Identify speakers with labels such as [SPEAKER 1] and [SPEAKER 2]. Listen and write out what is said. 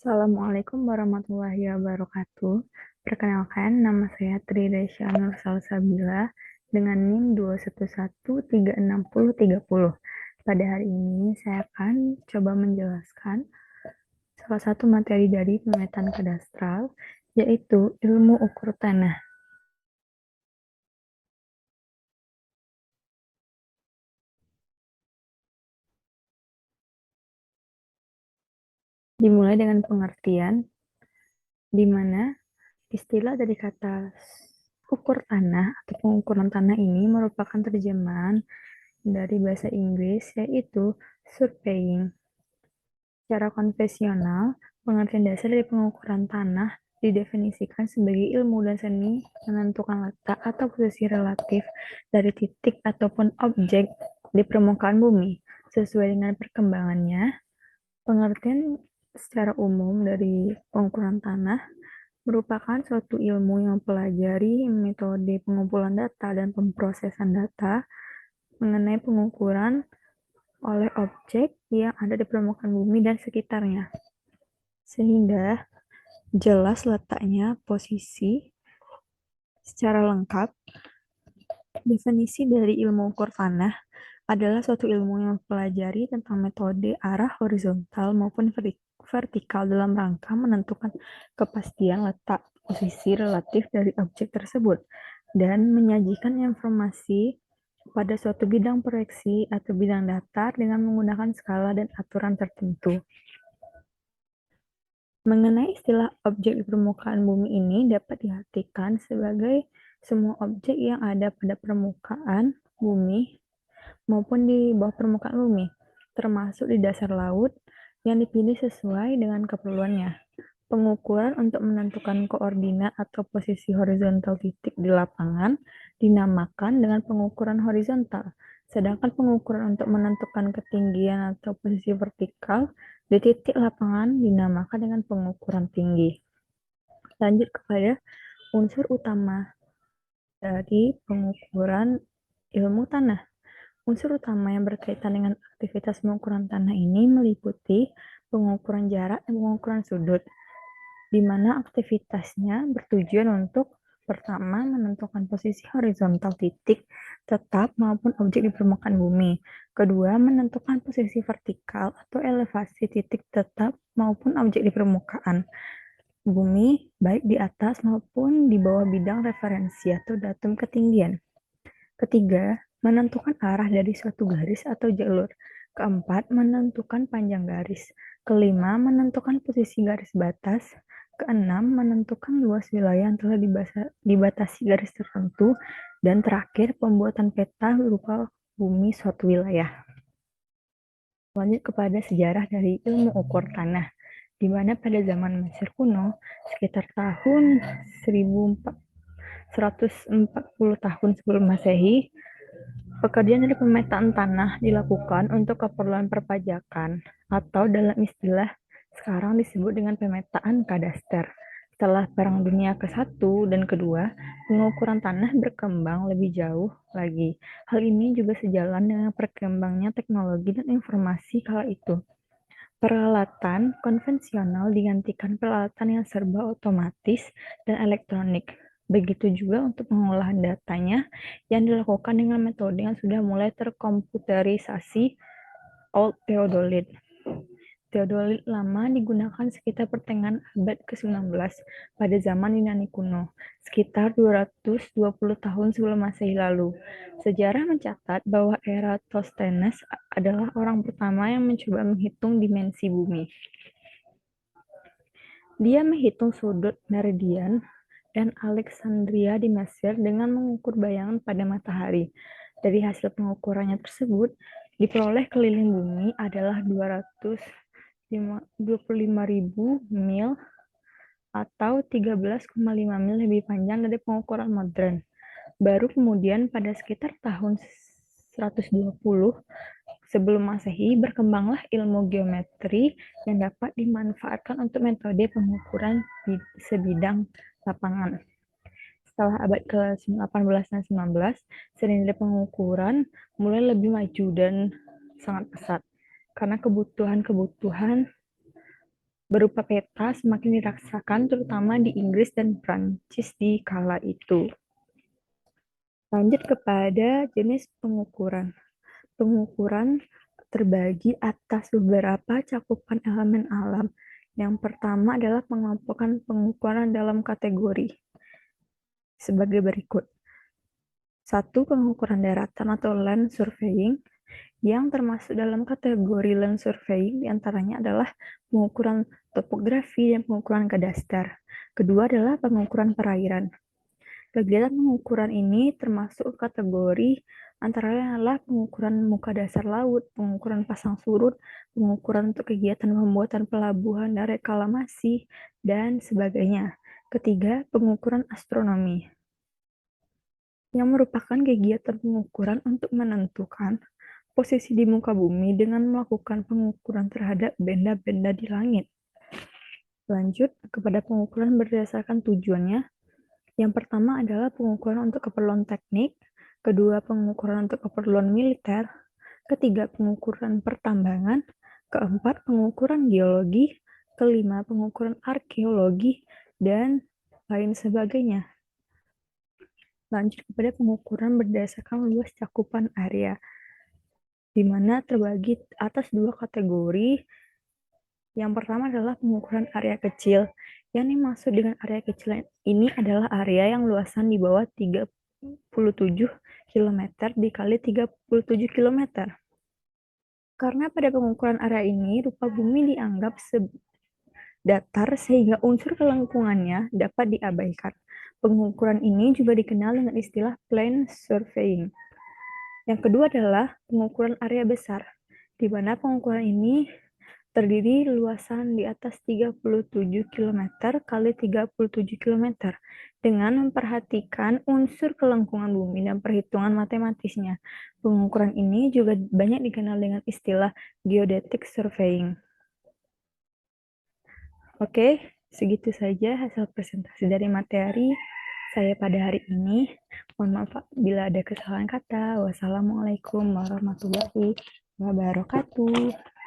[SPEAKER 1] Assalamualaikum warahmatullahi wabarakatuh. Perkenalkan, nama saya Tri Desya Nur Salsabila dengan NIM 211363030. Pada hari ini saya akan coba menjelaskan salah satu materi dari pemetaan kadastral, yaitu ilmu ukur tanah. Dimulai dengan pengertian di mana istilah dari kata ukur tanah atau pengukuran tanah ini merupakan terjemahan dari bahasa Inggris, yaitu surveying. Secara konvensional, pengertian dasar dari pengukuran tanah didefinisikan sebagai ilmu dan seni menentukan letak atau posisi relatif dari titik ataupun objek di permukaan bumi. Sesuai dengan perkembangannya, pengertian secara umum dari pengukuran tanah merupakan suatu ilmu yang mempelajari metode pengumpulan data dan pemrosesan data mengenai pengukuran oleh objek yang ada di permukaan bumi dan sekitarnya, sehingga jelas letaknya, posisi secara lengkap. Definisi dari ilmu ukur tanah adalah suatu ilmu yang mempelajari tentang metode arah horizontal maupun vertikal dalam rangka menentukan kepastian letak posisi relatif dari objek tersebut dan menyajikan informasi pada suatu bidang proyeksi atau bidang datar dengan menggunakan skala dan aturan tertentu. Mengenai istilah objek di permukaan bumi ini dapat diartikan sebagai semua objek yang ada pada permukaan bumi maupun di bawah permukaan bumi, termasuk di dasar laut yang dipilih sesuai dengan keperluannya. Pengukuran untuk menentukan koordinat atau posisi horizontal titik di lapangan dinamakan dengan pengukuran horizontal, sedangkan pengukuran untuk menentukan ketinggian atau posisi vertikal di titik lapangan dinamakan dengan pengukuran tinggi. Lanjut kepada unsur utama dari pengukuran ilmu tanah. Unsur utama yang berkaitan dengan aktivitas pengukuran tanah ini meliputi pengukuran jarak dan pengukuran sudut, di mana aktivitasnya bertujuan untuk pertama, menentukan posisi horizontal titik tetap maupun objek di permukaan bumi. Kedua, menentukan posisi vertikal atau elevasi titik tetap maupun objek di permukaan bumi, baik di atas maupun di bawah bidang referensi atau datum ketinggian. Ketiga, menentukan arah dari suatu garis atau jalur. Keempat, menentukan panjang garis. Kelima, menentukan posisi garis batas. Keenam, menentukan luas wilayah yang telah dibatasi garis tertentu. Dan terakhir, pembuatan peta berupa bumi suatu wilayah. Lanjut kepada sejarah dari ilmu ukur tanah, di mana pada zaman Mesir kuno, sekitar tahun 1140 tahun sebelum Masehi, pekerjaan dari pemetaan tanah dilakukan untuk keperluan perpajakan, atau dalam istilah sekarang disebut dengan pemetaan kadaster. Setelah Perang Dunia ke-1 dan kedua, pengukuran tanah berkembang lebih jauh lagi. Hal ini juga sejalan dengan perkembangnya teknologi dan informasi kala itu. Peralatan konvensional digantikan peralatan yang serba otomatis dan elektronik. Begitu juga untuk pengolahan datanya yang dilakukan dengan metode yang sudah mulai terkomputerisasi, Old Theodolit. Theodolit lama digunakan sekitar pertengahan abad ke-19 pada zaman Yunani kuno, sekitar 220 tahun sebelum Masehi lalu. Sejarah mencatat bahwa Eratosthenes adalah orang pertama yang mencoba menghitung dimensi bumi. Dia menghitung sudut meridian dan Alexandria di Mesir dengan mengukur bayangan pada matahari. Dari hasil pengukurannya tersebut, diperoleh keliling bumi adalah 225.000 mil atau 13,5 mil lebih panjang dari pengukuran modern. Baru kemudian pada sekitar tahun 120 sebelum Masehi berkembanglah ilmu geometri yang dapat dimanfaatkan untuk metode pengukuran di sebidang lapangan. Setelah abad ke-18 dan 19, seni pengukuran mulai lebih maju dan sangat pesat karena kebutuhan berupa peta semakin dirasakan terutama di Inggris dan Prancis di kala itu. Lanjut kepada jenis pengukuran. Pengukuran terbagi atas beberapa cakupan elemen alam. Yang pertama adalah pengelompokan pengukuran dalam kategori sebagai berikut. 1. Pengukuran daratan atau land surveying yang termasuk dalam kategori land surveying diantaranya adalah pengukuran topografi dan pengukuran kadastar. Kedua adalah pengukuran perairan. Kegiatan pengukuran ini termasuk kategori antara lain adalah pengukuran muka dasar laut, pengukuran pasang surut, pengukuran untuk kegiatan pembuatan pelabuhan dan reklamasi, dan sebagainya. Ketiga, pengukuran astronomi, yang merupakan kegiatan pengukuran untuk menentukan posisi di muka bumi dengan melakukan pengukuran terhadap benda-benda di langit. Lanjut kepada pengukuran berdasarkan tujuannya. Yang pertama adalah pengukuran untuk keperluan teknik, kedua pengukuran untuk keperluan militer, ketiga pengukuran pertambangan, keempat pengukuran geologi, kelima pengukuran arkeologi, dan lain sebagainya. Lanjut kepada pengukuran berdasarkan luas cakupan area, di mana terbagi atas dua kategori. Yang pertama adalah pengukuran area kecil. Yang dimaksud dengan area kecil ini adalah area yang luasan di bawah 37 km dikali 37 km. Karena pada pengukuran area ini, rupa bumi dianggap datar sehingga unsur kelengkungannya dapat diabaikan. Pengukuran ini juga dikenal dengan istilah plane surveying. Yang kedua adalah pengukuran area besar, di mana pengukuran ini terdiri luasan di atas 37 km kali 37 km dengan memperhatikan unsur kelengkungan bumi dan perhitungan matematisnya. Pengukuran ini juga banyak dikenal dengan istilah geodetic surveying. Oke, segitu saja hasil presentasi dari materi saya pada hari ini. Mohon maaf bila ada kesalahan kata. Wassalamualaikum warahmatullahi wabarakatuh.